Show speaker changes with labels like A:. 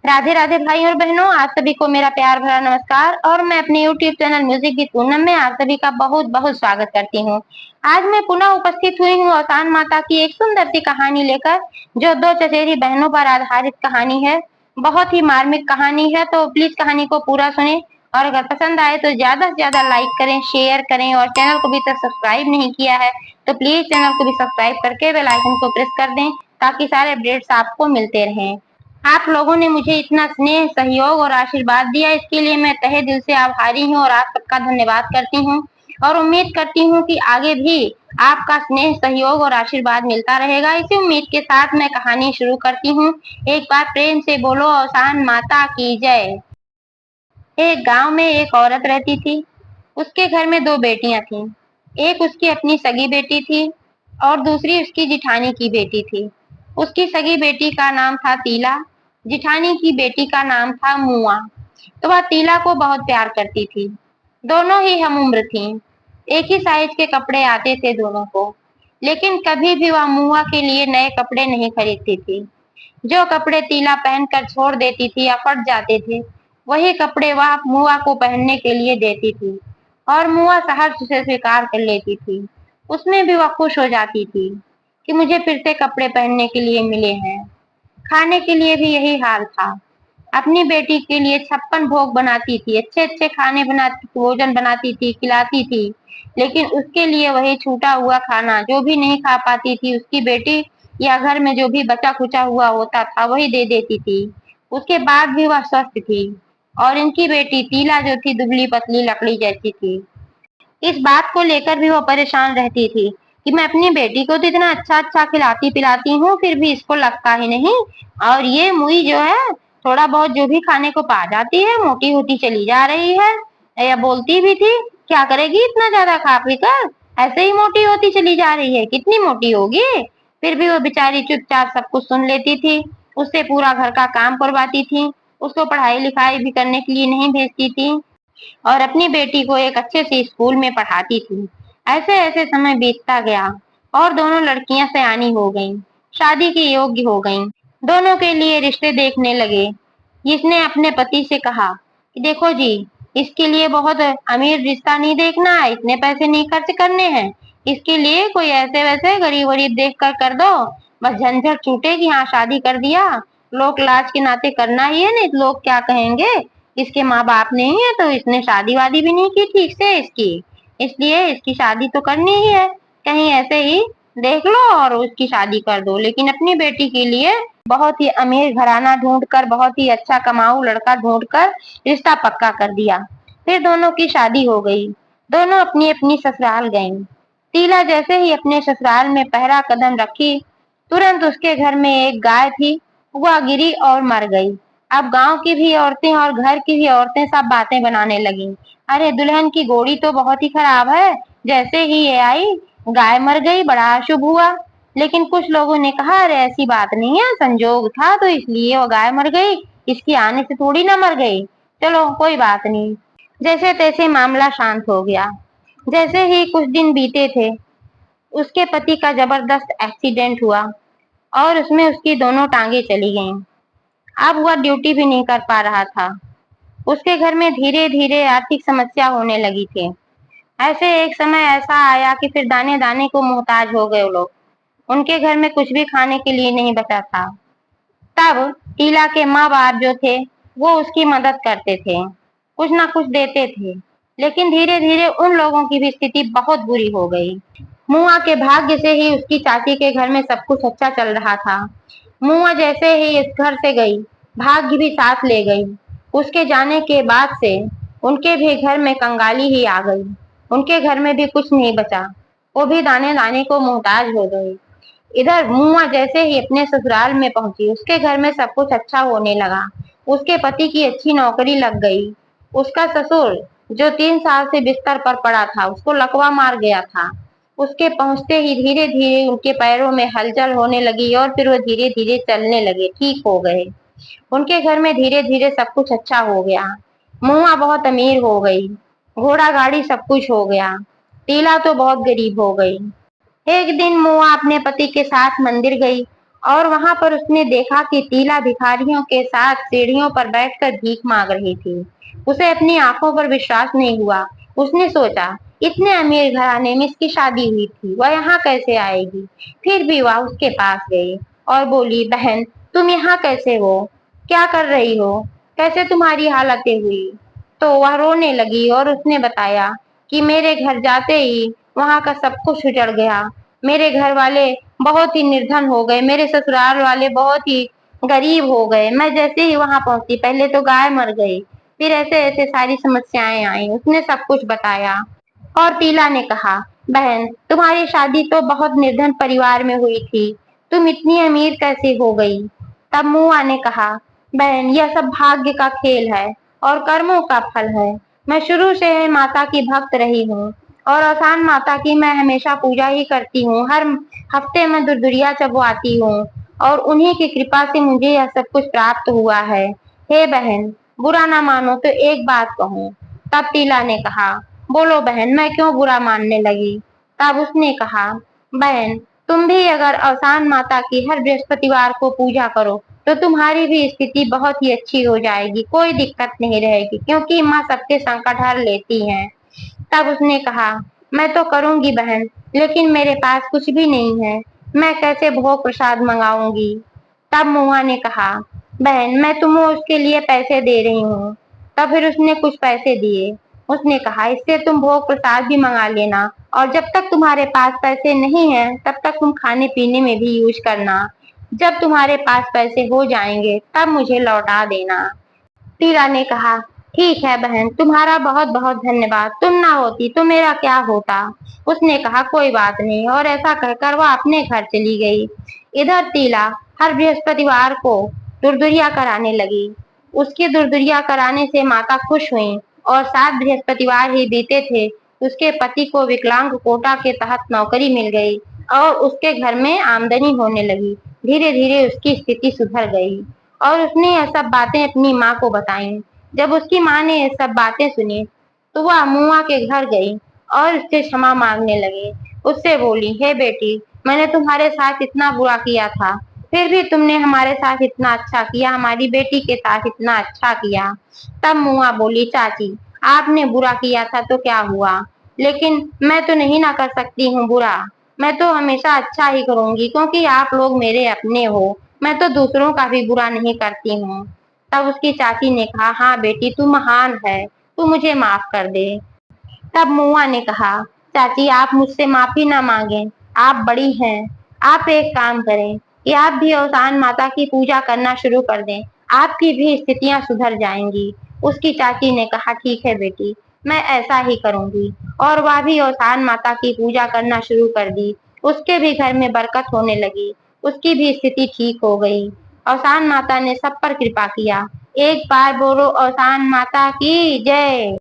A: राधे राधे भाई और बहनों, आप सभी को मेरा प्यार भरा नमस्कार। और मैं अपने YouTube channel music with Poonam में आप सभी का बहुत बहुत स्वागत करती हूँ। आज मैं पुनः उपस्थित हुई हूँ औसान माता की एक सुंदर सी कहानी लेकर, जो दो चचेरी बहनों पर आधारित कहानी है। बहुत ही मार्मिक कहानी है, तो प्लीज कहानी को पूरा सुने। और अगर पसंद आए तो ज्यादा से ज्यादा लाइक करें, शेयर करें, और चैनल को अभी तक सब्सक्राइब नहीं किया है तो प्लीज चैनल को भी सब्सक्राइब करके बेल आइकन को प्रेस कर दें, ताकि सारे अपडेट्स आपको मिलते रहें। आप लोगों ने मुझे इतना स्नेह, सहयोग और आशीर्वाद दिया, इसके लिए मैं तहे दिल से आभारी हूँ और आप सबका धन्यवाद करती हूँ। और उम्मीद करती हूँ कि आगे भी आपका स्नेह, सहयोग और आशीर्वाद मिलता रहेगा। इसी उम्मीद के साथ मैं कहानी शुरू करती हूँ। एक बार प्रेम से बोलो औसान माता की जय। एक गांव में एक औरत रहती थी। उसके घर में दो बेटियां थीं। एक उसकी अपनी सगी बेटी थी और दूसरी उसकी जिठानी की बेटी थी। उसकी सगी बेटी का नाम था तीला, जिठानी की बेटी का नाम था मुआ। तो वह तीला को बहुत प्यार करती थी। दोनों ही हम उम्र थीं। एक ही साइज के कपड़े आते थे दोनों को, लेकिन कभी भी वह मुआ के लिए नए कपड़े नहीं खरीदती थी। जो कपड़े तीला पहनकर छोड़ देती थी या फट जाते थे, वही कपड़े वह मुआ को पहनने के लिए देती थी, और मुआ सहर्ष से स्वीकार कर लेती थी। उसमें भी वह खुश हो जाती थी कि मुझे फिर से कपड़े पहनने के लिए मिले हैं। खाने के लिए भी यही हाल था। अपनी बेटी के लिए 56 भोग बनाती थी, अच्छे अच्छे खाने बनाती, भोजन बनाती थी, खिलाती थी। लेकिन उसके लिए वही छूटा हुआ खाना, जो भी नहीं खा पाती थी उसकी बेटी, या घर में जो भी बचा खुचा हुआ होता था वही दे देती थी। उसके बाद भी वह स्वस्थ थी, और इनकी बेटी तीला जो थी दुबली पतली लकड़ी जैसी थी। इस बात को लेकर भी वो परेशान रहती थी कि मैं अपनी बेटी को तो इतना अच्छा अच्छा खिलाती पिलाती हूँ, फिर भी इसको लगता ही नहीं। और ये मुई जो है, थोड़ा बहुत जो भी खाने को पा जाती है, मोटी होती चली जा रही है। या बोलती भी थी, क्या करेगी इतना ज्यादा खा पी कर, ऐसे ही मोटी होती चली जा रही है, कितनी मोटी होगी। फिर भी वो बेचारी चुपचाप सब कुछ सुन लेती थी। उससे पूरा घर का काम करवाती थी। उसको पढ़ाई लिखाई भी करने के लिए नहीं भेजती थी, और अपनी बेटी को एक अच्छे से स्कूल में पढ़ाती थी। ऐसे ऐसे समय बीतता गया, और दोनों लड़कियां सयानी हो गईं, शादी के योग्य हो गईं। दोनों के लिए रिश्ते देखने लगे। जिसने अपने पति से कहा कि देखो जी, इसके लिए बहुत अमीर रिश्ता नहीं देखना है, इतने पैसे नहीं खर्च करने हैं, इसके लिए कोई ऐसे वैसे गरीब वरीब देख कर दो, बस झंझट छूटे कि हाँ शादी कर दिया। लोग लाज के नाते करना ही है, नहीं तो लोग क्या कहेंगे, इसके माँ बाप नहीं है तो इसने शादी वादी भी नहीं की ठीक से इसकी, इसलिए इसकी शादी तो करनी ही है। कहीं ऐसे ही देख लो और उसकी शादी कर दो। लेकिन अपनी बेटी के लिए बहुत ही अमीर घराना ढूंढकर, बहुत ही अच्छा कमाऊ लड़का ढूंढकर रिश्ता पक्का कर दिया। फिर दोनों की शादी हो गई। दोनों अपनी अपनी ससुराल गईं। तीला जैसे ही अपने ससुराल में पहला कदम रखी, तुरंत उसके घर में एक गाय थी, वह गिरी और मर गई। अब गांव की भी औरतें और घर की भी औरतें सब बातें बनाने लगी, अरे दुल्हन की घोड़ी तो बहुत ही खराब है, जैसे ही ये आई गाय मर गई, बड़ा अशुभ हुआ। लेकिन कुछ लोगों ने कहा अरे ऐसी बात नहीं है, संजोग था तो इसलिए वो गाय मर गई, इसकी आने से थोड़ी ना मर गई, चलो कोई बात नहीं। जैसे तैसे मामला शांत हो गया। जैसे ही कुछ दिन बीते थे, उसके पति का जबरदस्त एक्सीडेंट हुआ, और उसमें उसकी दोनों टांगे चली गईं। अब वह ड्यूटी भी नहीं कर पा रहा था। उसके घर में धीरे धीरे आर्थिक समस्या होने लगी थी। ऐसे एक समय ऐसा आया कि फिर दाने दाने को मोहताज हो गए वो लोग। उनके घर में कुछ भी खाने के लिए नहीं बचा था। तब टीला के माँ बाप जो थे, वो उसकी मदद करते थे, कुछ ना कुछ देते थे। लेकिन धीरे धीरे उन लोगों की भी स्थिति बहुत बुरी हो गई। मुआ के भाग्य से ही उसकी चाची के घर में सब कुछ अच्छा चल रहा था। मुआ जैसे ही इस घर से गई, भाग्य भी साथ ले गई। उसके जाने के बाद से उनके भी घर में कंगाली ही आ गई। उनके घर में भी कुछ नहीं बचा, वो भी दाने दाने को मोहताज हो गई। इधर मुआ जैसे ही अपने ससुराल में पहुंची, उसके घर में सब कुछ अच्छा होने लगा। उसके पति की अच्छी नौकरी लग गई। उसका ससुर जो 3 साल से बिस्तर पर पड़ा था, उसको लकवा मार गया था। उसके पहुंचते ही धीरे धीरे उनके पैरों में हलचल होने लगी, और फिर वो धीरे धीरे चलने लगे, ठीक हो गए। उनके घर में धीरे धीरे सब कुछ अच्छा हो गया। मुआ बहुत अमीर हो गई, घोड़ा गाड़ी सब कुछ हो गया। टीला तो बहुत गरीब हो गई। एक दिन मुआ अपने पति के साथ मंदिर गई, और वहां पर उसने देखा कि तीला भिखारियों के साथ सीढ़ियों पर बैठकर भीख मांग रही थी। उसे अपनी आंखों पर विश्वास नहीं हुआ। उसने सोचा, इतने अमीर घराने में इसकी शादी हुई थी, वह यहाँ कैसे आएगी। फिर भी वह उसके पास गई और बोली, बहन तुम यहाँ कैसे हो, क्या कर रही हो, कैसे तुम्हारी हालतें हुई। तो वह रोने लगी और उसने बताया कि मेरे घर जाते ही वहां का सब कुछ उजड़ गया। मेरे घर वाले बहुत ही निर्धन हो गए, मेरे ससुराल वाले बहुत ही गरीब हो गए। मैं जैसे ही वहां पहुंची, पहले तो गाय मर गई, फिर ऐसे ऐसे सारी समस्याएं आई। उसने सब कुछ बताया और तीला ने कहा, बहन तुम्हारी शादी तो बहुत निर्धन परिवार में हुई थी, तुम इतनी अमीर कैसे हो गई। तब मुआ ने कहा, बहन यह सब भाग्य का खेल है और कर्मों का फल है। मैं शुरू से माता की भक्त रही हूँ और आसान माता की मैं हमेशा पूजा ही करती हूँ। हर हफ्ते में दुर्दुरिया चबवाती हूँ और उन्हीं की कृपा से मुझे यह सब कुछ प्राप्त हुआ है। हे बहन, बुरा ना मानो तो एक बात कहूँ। तब तीला ने कहा, बोलो बहन, मैं क्यों बुरा मानने लगी। तब उसने कहा, बहन तुम भी अगर अवसान माता की हर बृहस्पतिवार को पूजा करो तो तुम्हारी भी स्थिति बहुत ही अच्छी हो जाएगी, कोई दिक्कत नहीं रहेगी, क्योंकि माँ सबके संकट हर लेती हैं। तब उसने कहा, मैं तो करूंगी बहन, लेकिन मेरे पास कुछ भी नहीं है, मैं कैसे भोग प्रसाद मंगाऊंगी। तब मुआ ने कहा, बहन मैं तुम्हें उसके लिए पैसे दे रही हूँ। तब फिर उसने कुछ पैसे दिए। उसने कहा, इससे तुम भोग प्रसाद भी मंगा लेना और जब तक तुम्हारे पास पैसे नहीं है तब तक तुम खाने पीने में भी यूज करना। जब तुम्हारे पास पैसे हो जाएंगे तब मुझे लौटा देना। टीला ने कहा, ठीक है बहन, तुम्हारा बहुत बहुत धन्यवाद, तुम ना होती तो मेरा क्या होता। उसने कहा, कोई बात नहीं, और ऐसा कहकर वह अपने घर चली गई। इधर तीला हर बृहस्पतिवार को दुरदुरिया कराने लगी। उसकी दुरदुरिया कराने से माता खुश हुई और 7 बृहस्पतिवार ही बीते थे, उसके पति को विकलांग कोटा के तहत नौकरी मिल गई और उसके घर में आमदनी होने लगी। धीरे धीरे उसकी स्थिति सुधर गई और उसने यह सब बातें अपनी माँ को बताई। जब उसकी माँ ने ये सब बातें सुनी तो वह मुआ के घर गई और उससे क्षमा मांगने लगी। उससे बोली, हे बेटी, मैंने तुम्हारे साथ इतना बुरा किया था, फिर भी तुमने हमारे साथ इतना अच्छा किया, हमारी बेटी के साथ इतना अच्छा किया। तब मुआ बोली, चाची आपने बुरा किया था तो क्या हुआ, लेकिन मैं तो नहीं ना कर सकती हूँ बुरा, मैं तो हमेशा अच्छा ही करूंगी क्योंकि आप लोग मेरे अपने हो, मैं तो दूसरों का भी बुरा नहीं करती हूँ। तब उसकी चाची ने कहा, हाँ बेटी तू महान है, तू मुझे माफ कर दे। तब मुआ ने कहा, चाची आप मुझसे माफी ना मांगे, आप बड़ी हैं, आप एक काम करें कि आप भी अवसान माता की पूजा करना शुरू कर दें, आपकी भी स्थितियां सुधर जाएंगी। उसकी चाची ने कहा, ठीक है बेटी, मैं ऐसा ही करूंगी। और वह भी अवसान माता की पूजा करना शुरू कर दी। उसके भी घर में बरकत होने लगी, उसकी भी स्थिति ठीक हो गई। अवसान माता ने सब पर कृपा किया। एक बार बोलो अवसान माता की जय।